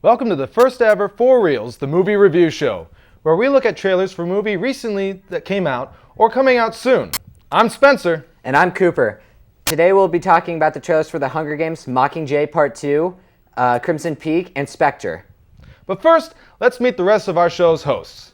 Welcome to the first ever For Reelz, the movie review show, where we look at trailers for movie recently that came out or coming out soon. I'm Spencer. And I'm Cooper. Today we'll be talking about the trailers for The Hunger Games, Mockingjay Part 2, Crimson Peak, and Spectre. But first, let's meet the rest of our show's hosts.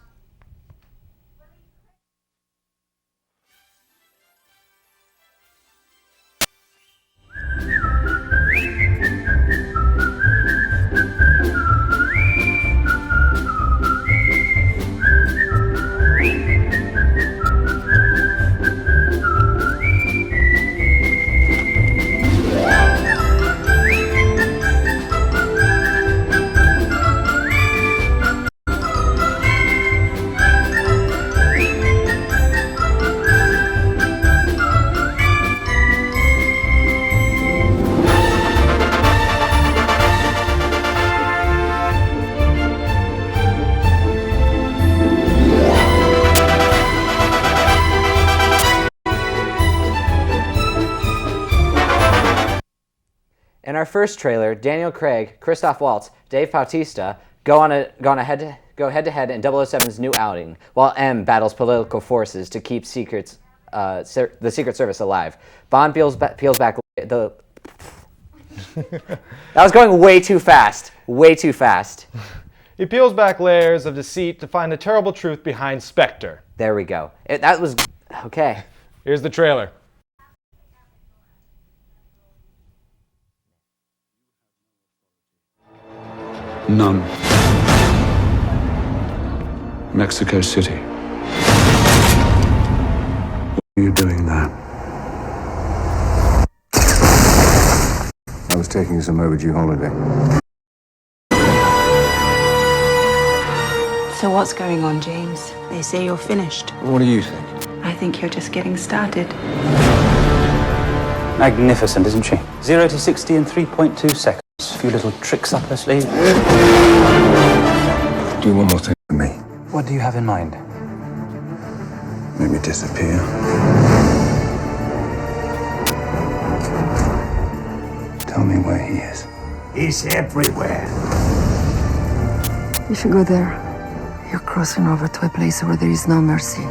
In our first trailer, Daniel Craig, Christoph Waltz, Dave Bautista go head-to-head in 007's new outing, while M battles political forces to keep the Secret Service alive. Bond peels back the... That was going way too fast. Way too fast. He peels back layers of deceit to find the terrible truth behind Spectre. There we go. That was... Okay. Here's the trailer. None. Mexico City. What are you doing there? I was taking some overdue holiday. So what's going on, James? They say you're finished. What do you think? I think you're just getting started. Magnificent, isn't she? 0 to 60 in 3.2 seconds. A few little tricks up her sleeve. Do one more thing for me. What do you have in mind? Make me disappear. Tell me where he is. He's everywhere. If you go there, you're crossing over to a place where there is no mercy.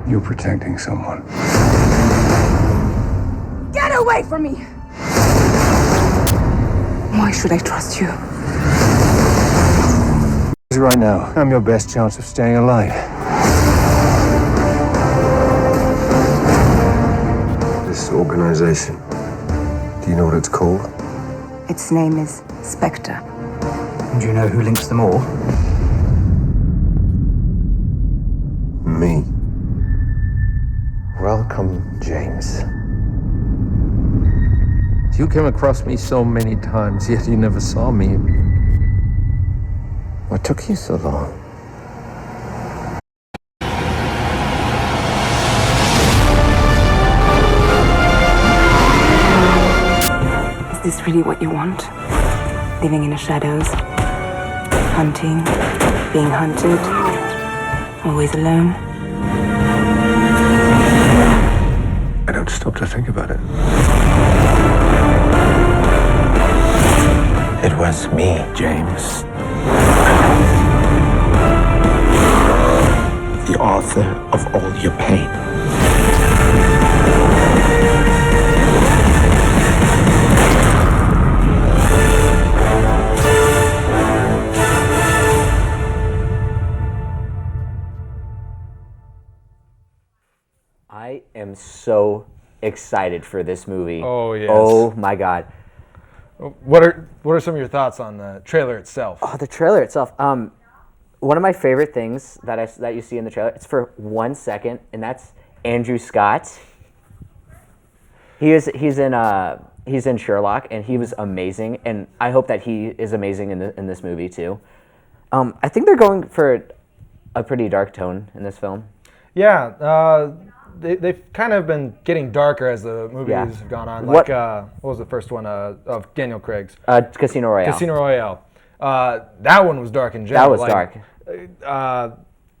You're protecting someone. Get away from me! Why should I trust you? Right now, I'm your best chance of staying alive. This organization, do you know what it's called? Its name is Spectre. And do you know who links them all? Me. Welcome, James. You came across me so many times, yet you never saw me. What took you so long? Is this really what you want? Living in the shadows, hunting, being hunted, always alone. I don't stop to think about it. It was me, James. The author of all your pain. I am so excited for this movie. Oh, yes. Oh, my God. What are some of your thoughts on the trailer itself? Oh, the trailer itself. One of my favorite things that you see in the trailer, it's for 1 second, and that's Andrew Scott. He's in Sherlock, and he was amazing, and I hope that he is amazing in this movie too. I think they're going for a pretty dark tone in this film. Yeah, they've kind of been getting darker as the movies have gone on. Like, what was the first one of Daniel Craig's? Casino Royale. Casino Royale. That one was dark in general. That was dark.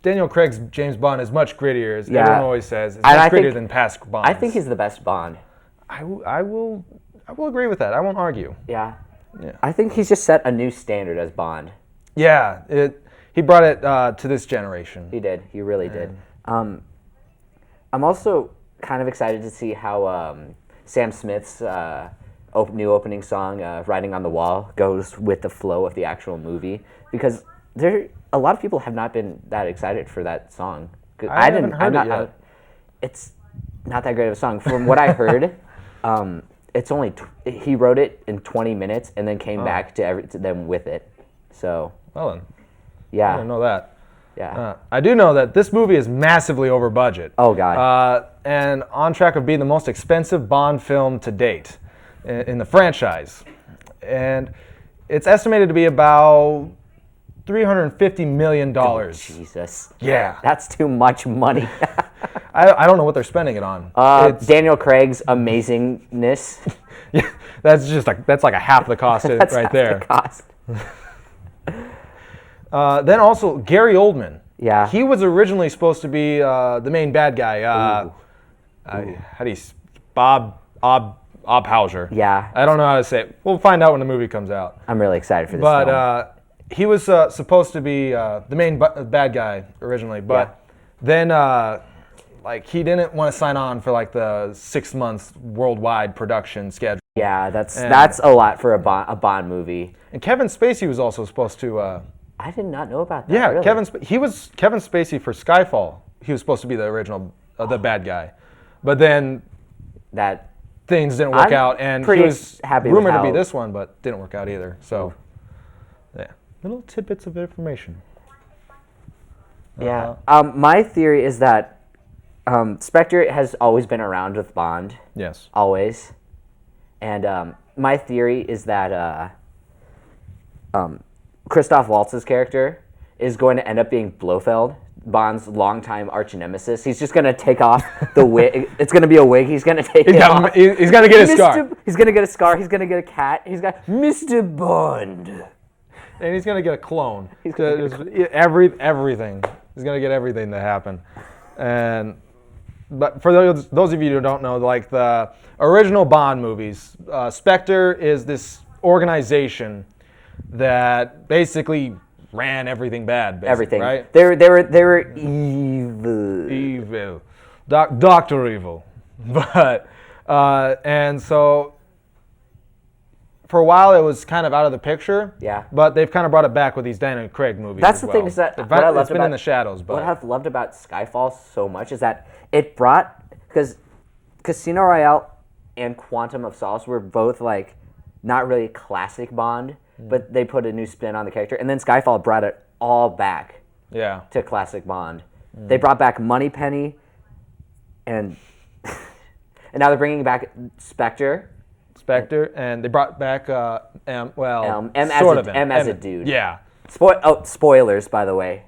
Daniel Craig's James Bond is much grittier, as everyone always says. It's And much grittier than past Bonds. I think he's the best Bond. I will I will agree with that. I won't argue. Yeah. Yeah. I think he's just set a new standard as Bond. Yeah, he brought it to this generation. He did. He really did. I'm also kind of excited to see how Sam Smith's new opening song, "Writing on the Wall," goes with the flow of the actual movie, because a lot of people have not been that excited for that song. I haven't heard it yet. It's not that great of a song. From what I heard, it's only he wrote it in 20 minutes and then came back to them with it. So. Well then. Yeah. I didn't know that. Yeah. I do know that this movie is massively over budget. Oh God. And on track of being the most expensive Bond film to date in the franchise. And it's estimated to be about $350 million. Oh, Jesus. Yeah. That's too much money. I don't know what they're spending it on. Daniel Craig's amazingness. Yeah, that's like a half the cost That's right half there. the cost. Then also Gary Oldman. Yeah. He was originally supposed to be the main bad guy. How do you Bob Hauser? Yeah. I don't know how to say it. We'll find out when the movie comes out. I'm really excited for this But film. he was supposed to be the main bad guy originally, but then he didn't want to sign on for like the 6 months worldwide production schedule. Yeah, that's a lot for a Bond movie. And Kevin Spacey was also supposed to. I did not know about that. Yeah, really. he was Kevin Spacey for Skyfall. He was supposed to be the original, the bad guy, but then that things didn't work out, and he was happy rumored with to be how- this one, but didn't work out either. So, yeah, little tidbits of information. Yeah. My theory is that Spectre has always been around with Bond. Yes. Always. And my theory is that Christoph Waltz's character is going to end up being Blofeld, Bond's longtime arch nemesis. He's just going to take off the wig. It's going to be a wig. He's going to take it off. He's going to get a scar. He's going to get a scar. He's going to get a cat. He's got Mr. Bond. And he's going to get a clone. He's gonna get Everything. He's going to get everything to happen. But for those of you who don't know, like the original Bond movies, Spectre is this organization that basically ran everything bad. Everything. Right? They were evil. Evil. Dr. Evil. But, and so for a while it was kind of out of the picture. Yeah. But they've kind of brought it back with these Daniel Craig movies. That's as the well. thing is that It's been in the shadows. But what I've loved about Skyfall so much is that it brought, because Casino Royale and Quantum of Solace were both like not really classic Bond, but they put a new spin on the character, and then Skyfall brought it all back to classic Bond. They brought back Moneypenny, and now they're bringing back Spectre, and they brought back M as a dude. Yeah. Spoilers, by the way.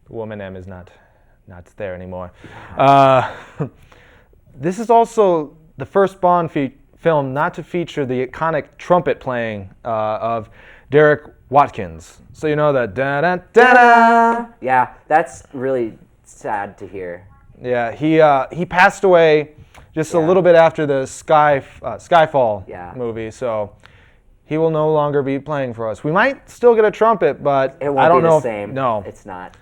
The woman M is not there anymore. This is also the first Bond film not to feature the iconic trumpet playing of Derek Watkins. So you know that da-da-da-da. Yeah, that's really sad to hear. Yeah, he passed away just a little bit after the Skyfall movie, so he will no longer be playing for us. We might still get a trumpet, but It won't I don't be know. the same. No, It's not.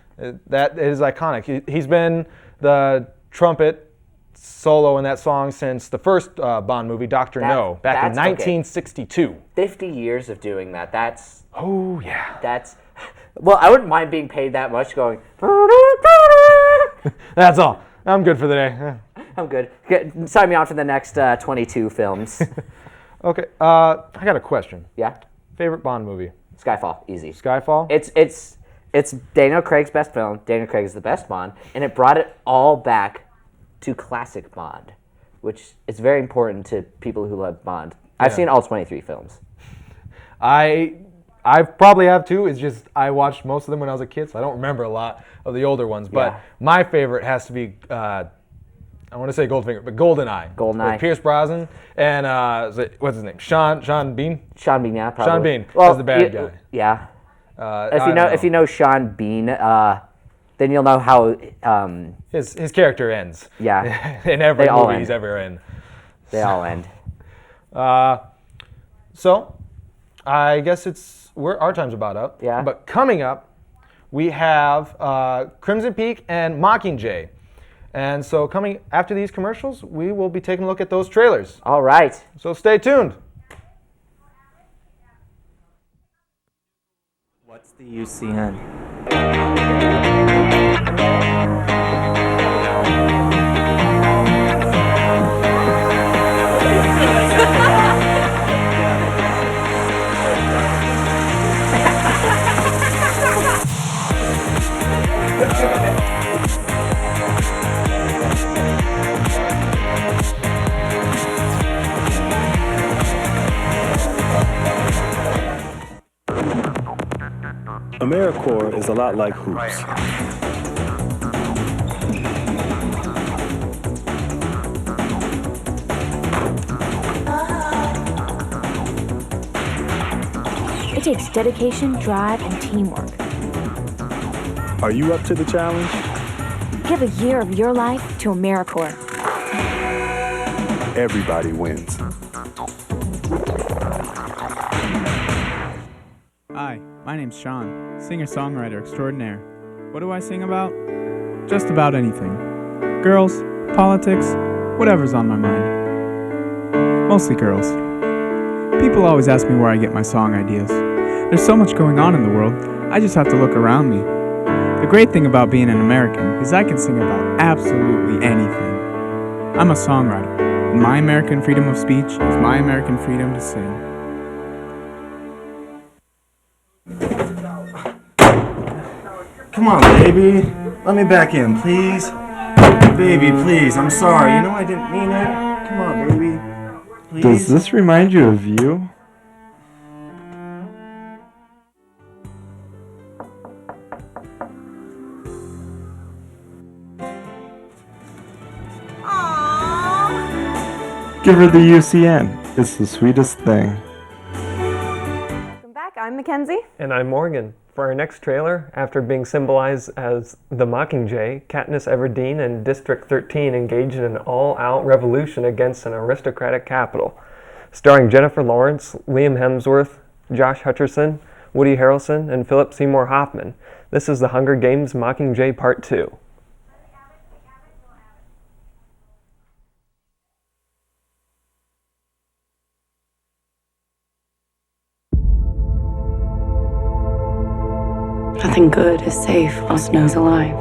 that is iconic. He's been the trumpet solo in that song since the first Bond movie, Dr. No, back in 1962. 50 years of doing that. That's Oh, yeah. well, I wouldn't mind being paid that much going. That's all. I'm good for the day. I'm good. Sign me on for the next 22 films. Okay, I got a question. Yeah. Favorite Bond movie? Skyfall, easy. Skyfall? It's Daniel Craig's best film. Daniel Craig is the best Bond, and it brought it all back to classic Bond, which is very important to people who love Bond. I've seen all 23 films. I probably have too. It's just I watched most of them when I was a kid, so I don't remember a lot of the older ones. But my favorite has to be, I want to say Goldfinger, but GoldenEye. GoldenEye. With Pierce Brosnan and what's his name? Sean Bean? Sean Bean, yeah, probably. Sean Bean as the bad guy. Yeah. If you know Sean Bean, then you'll know how his character ends. Yeah. In every They all movie end. he's ever in. They all end. So, I guess our time's about up. Yeah. But coming up, we have Crimson Peak and Mockingjay. And so coming after these commercials, we will be taking a look at those trailers. All right. So stay tuned. What's the UCN? AmeriCorps is a lot like hoops. It takes dedication, drive, and teamwork. Are you up to the challenge? Give a year of your life to AmeriCorps. Everybody wins. Hi, my name's Sean, singer-songwriter extraordinaire. What do I sing about? Just about anything. Girls, politics, whatever's on my mind. Mostly girls. People always ask me where I get my song ideas. There's so much going on in the world, I just have to look around me. The great thing about being an American is I can sing about absolutely anything. I'm a songwriter, and my American freedom of speech is my American freedom to sing. Come on, baby. Let me back in, please. Baby, please. I'm sorry. You know I didn't mean it. Come on, baby. Please. Does this remind you of you? Give her the UCN. It's the sweetest thing. Welcome back. I'm Mackenzie. And I'm Morgan. For our next trailer, after being symbolized as the Mockingjay, Katniss Everdeen and District 13 engage in an all-out revolution against an aristocratic capital. Starring Jennifer Lawrence, Liam Hemsworth, Josh Hutcherson, Woody Harrelson, and Philip Seymour Hoffman. This is The Hunger Games Mockingjay Part 2. Nothing good is safe while Snow's alive.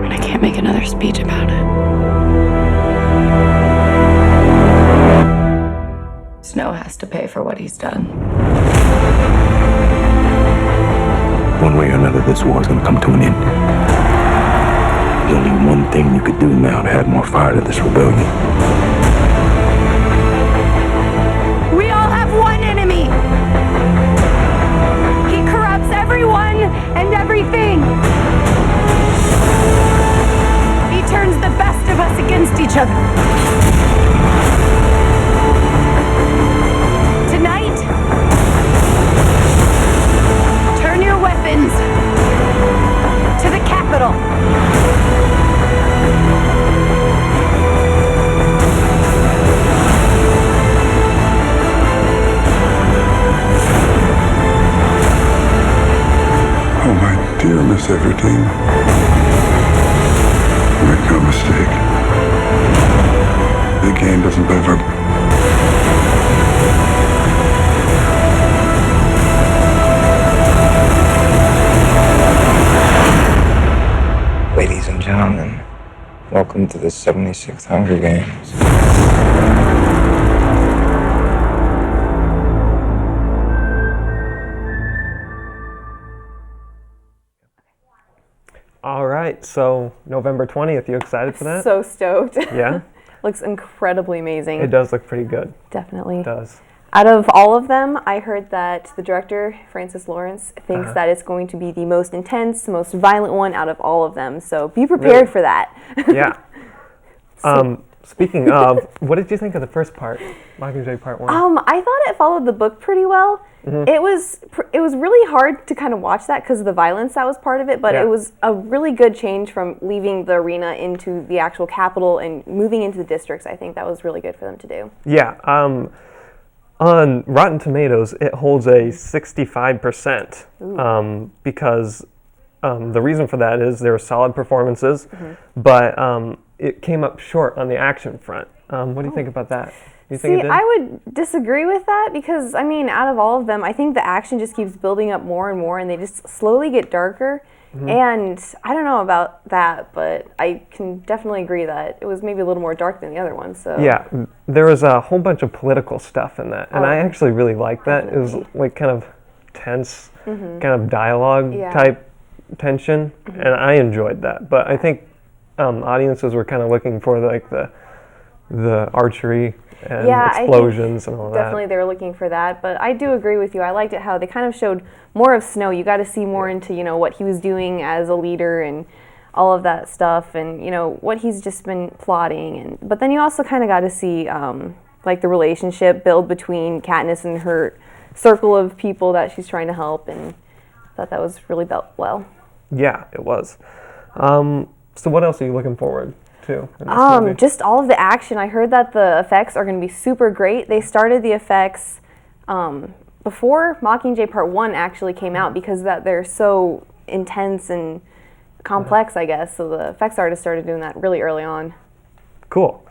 And I can't make another speech about it. Snow has to pay for what he's done. One way or another, this war is going to come to an end. There's only one thing you could do now to add more fire to this rebellion. We all have one enemy. He corrupts everyone and everything. He turns the best of us against each other. Tonight, turn your weapons to the Capitol. Oh, my dear Miss Everdeen. Make no mistake. The game doesn't ever. Ladies and gentlemen, welcome to the 76th Hunger Games. All right, so November 20th, you excited for that? So stoked. Yeah? Looks incredibly amazing. It does look pretty good. Definitely. It does. Out of all of them, I heard that the director, Francis Lawrence, thinks that it's going to be the most intense, most violent one out of all of them. So be prepared for that. Yeah. Speaking of, what did you think of the first part, Mockingjay Part 1? I thought it followed the book pretty well. Mm-hmm. It was really hard to kind of watch that because of the violence that was part of it, but Yeah. it was a really good change from leaving the arena into the actual capital and moving into the districts. I think that was really good for them to do. Yeah. On Rotten Tomatoes, it holds a 65% because the reason for that is there were solid performances, but it came up short on the action front. What do you think about that? You think it did? I would disagree with that because, I mean, out of all of them, I think the action just keeps building up more and more, and they just slowly get darker. And I don't know about that, but I can definitely agree that it was maybe a little more dark than the other ones. So Yeah, there was a whole bunch of political stuff in that, and I actually really liked that. It was like kind of tense, kind of dialogue type tension, and I enjoyed that. But I think audiences were kind of looking for like the archery and explosions and all that. Definitely they were looking for that, but I do agree with you. I liked it how they kind of showed more of Snow. You got to see more into, what he was doing as a leader and all of that stuff, and, what he's just been plotting. But then you also kind of got to see, like, the relationship build between Katniss and her circle of people that she's trying to help, and I thought that was really built well. Yeah, it was. So what else are you looking forward to in this movie? Just all of the action. I heard that the effects are going to be super great. They started the effects before Mockingjay Part 1 actually came out because they're so intense and complex, I guess. So the effects artists started doing that really early on. Cool.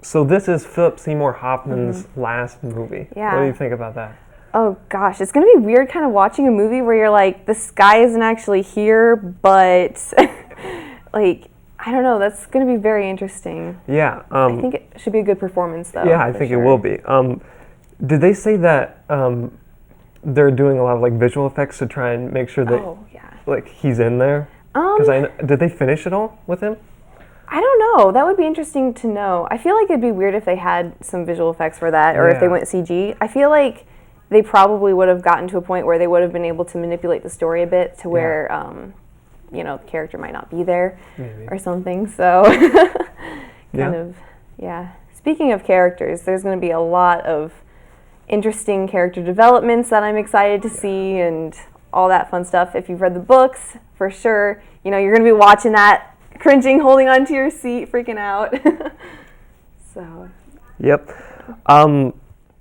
So this is Philip Seymour Hoffman's last movie. Yeah. What do you think about that? Oh gosh, it's going to be weird kind of watching a movie where you're like, the sky isn't actually here, but like, I don't know, that's going to be very interesting. Yeah. I think it should be a good performance though. Yeah, I think it will be. Did they say that they're doing a lot of like visual effects to try and make sure that like he's in there? Because did they finish it all with him? I don't know. That would be interesting to know. I feel like it'd be weird if they had some visual effects for that, or if they went CG. I feel like they probably would have gotten to a point where they would have been able to manipulate the story a bit to where, the character might not be there or something. So, Speaking of characters, there's going to be a lot of interesting character developments that I'm excited to see and all that fun stuff. If you've read the books, for sure, you're going to be watching that, cringing, holding onto your seat, freaking out. So. Yep.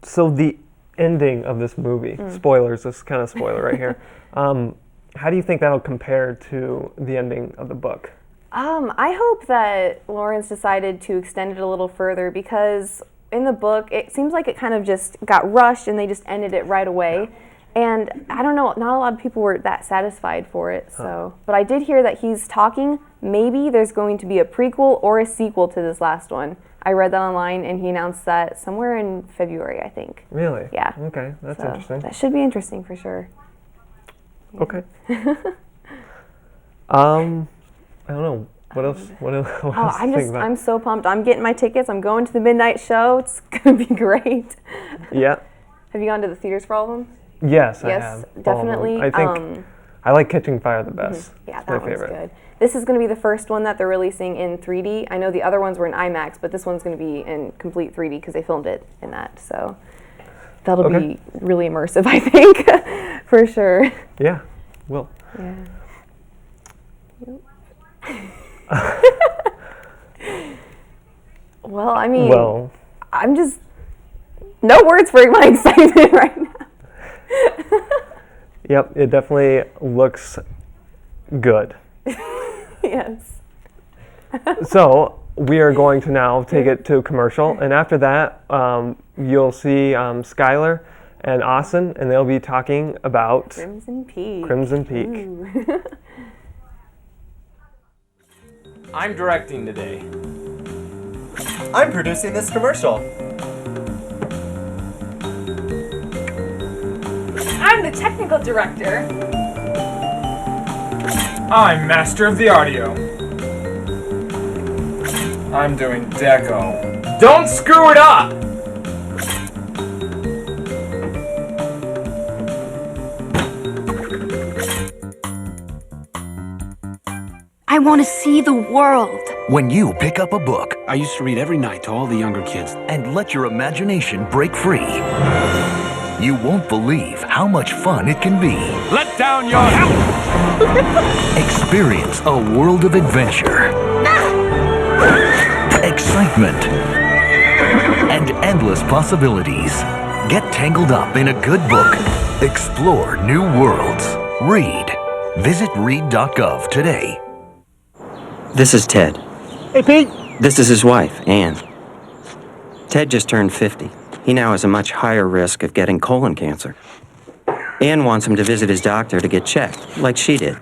So the ending of this movie, spoilers, this is kind of spoiler right here. How do you think that'll compare to the ending of the book? I hope that Lawrence decided to extend it a little further because in the book, it seems like it kind of just got rushed and they just ended it right away. And I don't know, not a lot of people were that satisfied for it. So, but I did hear that he's talking, maybe there's going to be a prequel or a sequel to this last one. I read that online, and he announced that somewhere in February, I think. Really? Yeah. Okay, that's interesting. That should be interesting for sure. Yeah. Okay. I don't know. What else? What else? I'm so pumped. I'm getting my tickets. I'm going to the midnight show. It's gonna be great. Yeah. Have you gone to the theaters for all of them? Yes, I have. Definitely. I think I like Catching Fire the best. Yeah, it's that my one's favorite. good. This is going to be the first one that they're releasing in 3D. I know the other ones were in IMAX, but this one's going to be in complete 3D because they filmed it in that. So that'll be really immersive, I think, for sure. Yeah, will. Yeah. Well, I mean, I'm just no words for my excitement right now. Yep, it definitely looks good. Yes. So we are going to now take it to commercial, and after that, you'll see Skylar and Austin, and they'll be talking about Crimson Peak. Crimson Peak. I'm directing today. I'm producing this commercial. I'm the technical director. I'm master of the audio. I'm doing deco. Don't screw it up! I want to see the world. When you pick up a book I used to read every night to all the younger kids. and let your imagination break free, you won't believe how much fun it can be. Let down your help! Experience a world of adventure, excitement, and endless possibilities. Get tangled up in a good book. Explore new worlds. Read. Visit read.gov today. This is Ted. Hey, Pete. This is his wife, Anne. Ted just turned 50. He now has a much higher risk of getting colon cancer. Anne wants him to visit his doctor to get checked, like she did.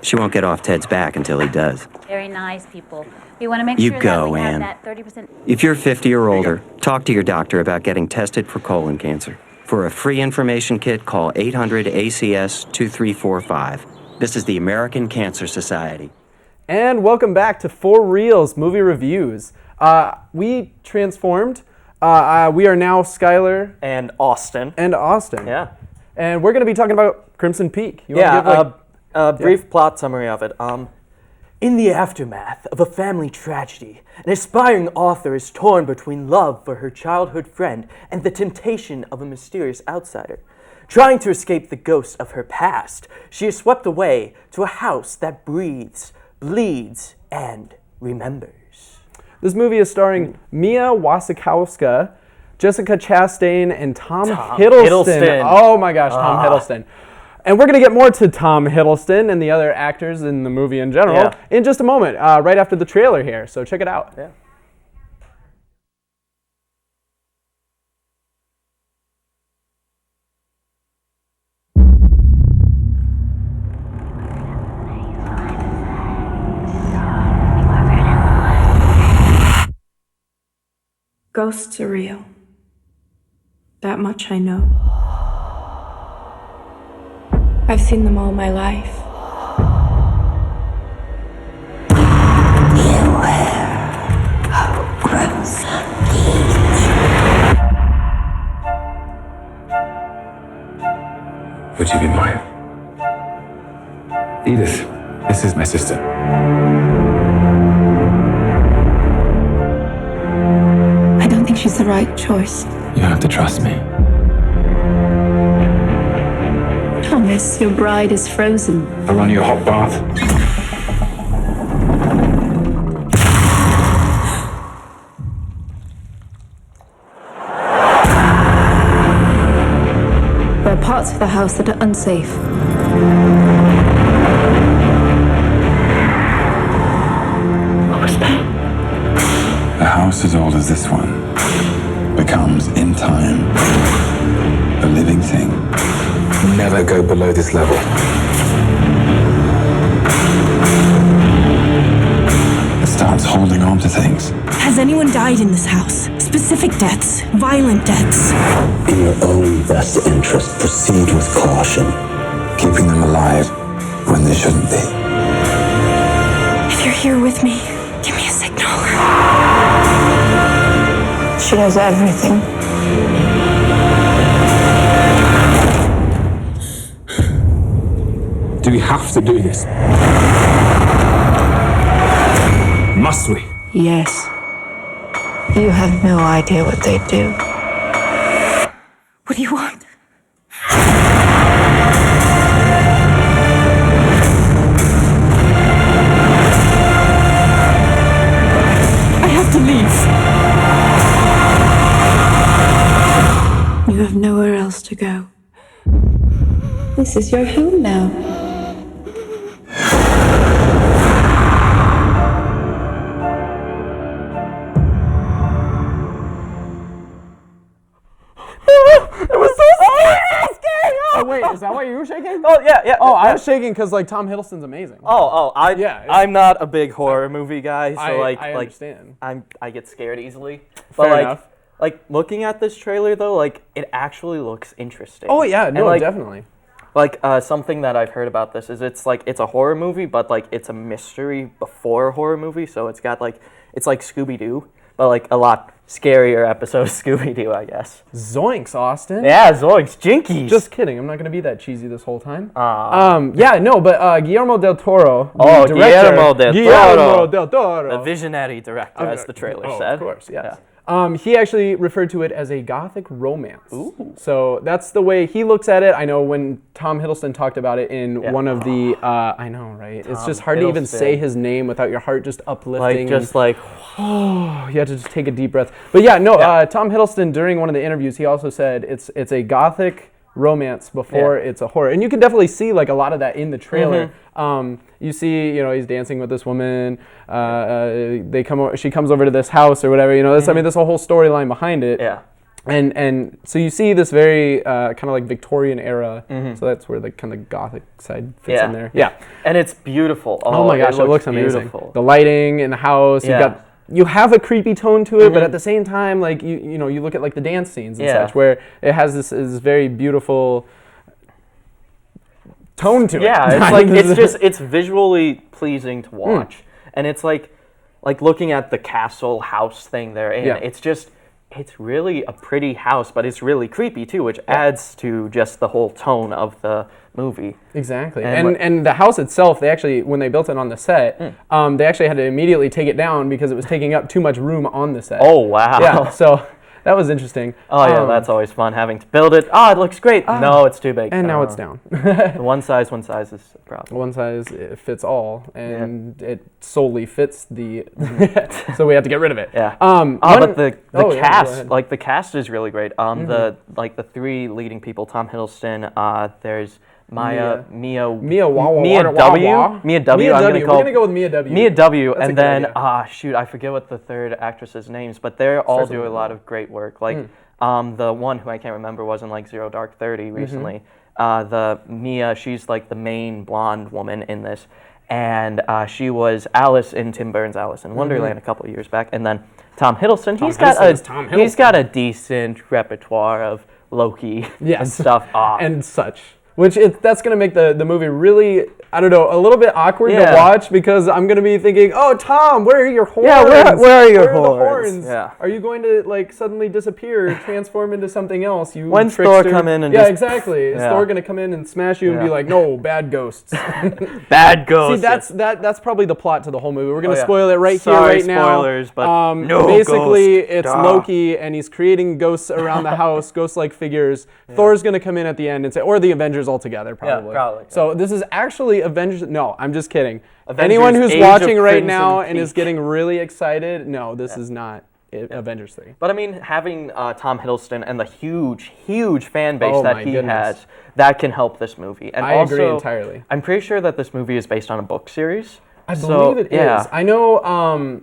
She won't get off Ted's back until he does. Very nice people. We want to make You sure go, that we Ann. have that 30%. If you're 50 or older, talk to your doctor about getting tested for colon cancer. For a free information kit, call 800-ACS-2345. This is the American Cancer Society. And welcome back to 4 Reels Movie Reviews. We transformed. We are now Skylar And Austin. Yeah. And we're going to be talking about Crimson Peak. You wanna give, a brief plot summary of it. In the aftermath of a family tragedy, an aspiring author is torn between love for her childhood friend and the temptation of a mysterious outsider. Trying to escape the ghost of her past, she is swept away to a house that breathes, bleeds, and remembers. This movie is starring Mia Wasikowska, Jessica Chastain, and Tom Hiddleston. Oh my gosh, Tom Hiddleston. And we're going to get more to Tom Hiddleston and the other actors in the movie in general in just a moment, right after the trailer here. So check it out. Yeah. Ghosts are real. That much I know. I've seen them all my life. Would you be mine? Edith, this is my sister. I don't think she's the right choice. You have to trust me. Thomas, your bride is frozen. I'll run you a hot bath. There are parts of the house that are unsafe. What was that? A house as old as this one becomes, in time, a living thing. Never go below this level. It starts holding on to things. Has anyone died in this house? Specific deaths, violent deaths. In your own best interest, proceed with caution. Keeping them alive when they shouldn't be. If you're here with me, give me a signal. She knows everything. Do we have to do this? Must we? Yes. You have no idea what they do. What do you want? I have to leave. You have nowhere else to go. This is your home now. It was so scary! Oh wait, is that why you were shaking? Oh yeah. Oh, I was shaking because like Tom Hiddleston's amazing. I'm not a big horror movie guy, so I understand. I get scared easily. Fair enough. Like looking at this trailer though, like it actually looks interesting. Oh yeah, no, and, definitely. Like something that I've heard about this is it's a horror movie, but like it's a mystery before a horror movie, so it's got like it's like Scooby-Doo, but like a lot scarier episode of Scooby-Doo, I guess. Zoinks, Austin. Yeah, zoinks, jinkies. Just kidding. I'm not going to be that cheesy this whole time. Guillermo del Toro. Guillermo del Toro. The visionary director, as the trailer said. Of course, yes. He actually referred to it as a gothic romance. Ooh. So that's the way he looks at it. I know when Tom Hiddleston talked about it in one of the, I know, right? It's just hard to even say his name without your heart just uplifting. You had to just take a deep breath. But Tom Hiddleston, during one of the interviews, he also said it's a gothic romance before it's a horror. And you can definitely see like a lot of that in the trailer. You see, he's dancing with this woman. She comes over to this house or whatever. There's a whole storyline behind it. Yeah. And so you see this very kind of like Victorian era. So that's where the kind of gothic side fits in there. Yeah. And it's beautiful. Oh my gosh, it looks amazing. Beautiful. The lighting in the house. You have a creepy tone to it, but at the same time, like you look at like the dance scenes and such, where it has this very beautiful tone to it. Yeah, it's visually pleasing to watch, and it's like looking at the castle house thing there, and it's really a pretty house, but it's really creepy too, which adds to just the whole tone of the movie. Exactly. And the house itself, they actually, when they built it on the set, they actually had to immediately take it down because it was taking up too much room on the set. Oh, wow. Yeah, so that was interesting. Oh, yeah, that's always fun, having to build it. It looks great. No, it's too big. And now it's down. One size is a problem. One size fits all, and it solely fits the... so we have to get rid of it. Yeah. But the cast, the cast is really great. The three leading people, Tom Hiddleston, there's Mia W. I'm gonna go with Mia W. Mia W. That's and then I forget what the third actress's names, but they're all doing a lot of great work. Like the one who I can't remember was in like Zero Dark 30 recently. The Mia, she's like the main blonde woman in this, and she was Alice in Tim Burton's Alice in Wonderland a couple years back. And then Tom Hiddleston, he's got a decent repertoire of Loki and stuff and such. Which that's going to make the movie really, I don't know, a little bit awkward to watch because I'm going to be thinking, oh, Tom, where are your horns? Yeah, where are your horns? Yeah. Are you going to like suddenly disappear, transform into something else? You When's trickster? Thor come in and exactly. Is Thor going to come in and smash you and be like, no, bad ghosts? Bad ghosts. See, that's probably the plot to the whole movie. We're going to spoil it right here, right now. Spoilers, but no basically, ghost. It's Loki, and he's creating ghosts around the house, ghost-like figures. Thor's going to come in at the end and say, or the Avengers altogether, probably. Yeah, probably. So this is actually Avengers. No, I'm just kidding. Avengers Anyone who's Age watching of right Crimson now and Peak. is getting really excited, no, this is not Avengers 3. But I mean, having Tom Hiddleston and the huge fan base he goodness. has, that can help this movie. And I also, agree entirely. I'm pretty sure that this movie is based on a book series. I believe it is. I know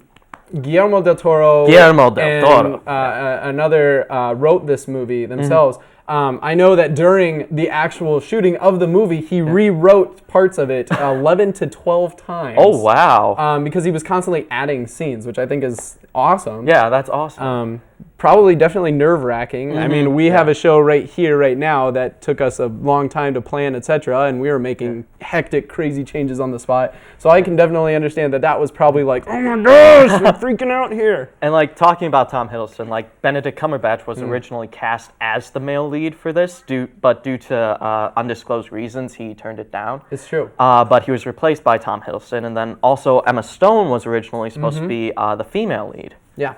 Guillermo del Toro and another wrote this movie themselves. I know that during the actual shooting of the movie, he rewrote parts of it 11 to 12 times. Oh, wow. Because he was constantly adding scenes, which I think is awesome. Yeah, that's awesome. Definitely nerve-wracking. I mean, we have a show right here, right now, that took us a long time to plan, etc., and we were making hectic, crazy changes on the spot. So I can definitely understand that was probably like, oh my gosh, we're freaking out here. And like talking about Tom Hiddleston, like Benedict Cumberbatch was originally cast as the male lead for this, but due to undisclosed reasons, he turned it down. It's true. But he was replaced by Tom Hiddleston, and then also Emma Stone was originally supposed to be the female lead. Yeah.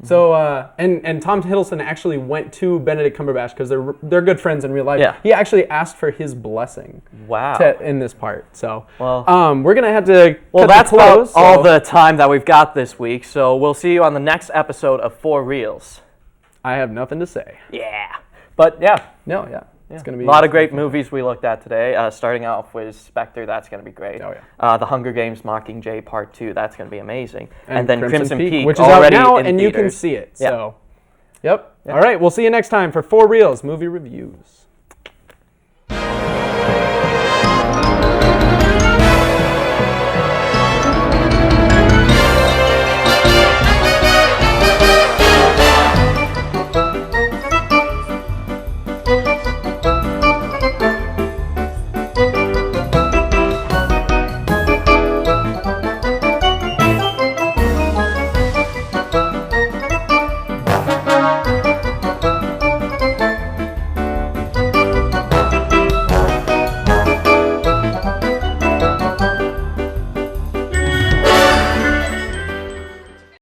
So and Tom Hiddleston actually went to Benedict Cumberbatch because they're good friends in real life. Yeah. He actually asked for his blessing. Wow. In this part. So we're gonna have to. That's about all the time that we've got this week. So we'll see you on the next episode of 4 Reels. I have nothing to say. Yeah. But yeah. It's gonna be a lot of great movies we looked at today. Starting off with Spectre, that's going to be great. Oh yeah. The Hunger Games Mockingjay Part 2, that's going to be amazing. And then Crimson Peak, which is already out now, in and theaters. you can see it. So, yep. All right, we'll see you next time for 4 Reels movie reviews.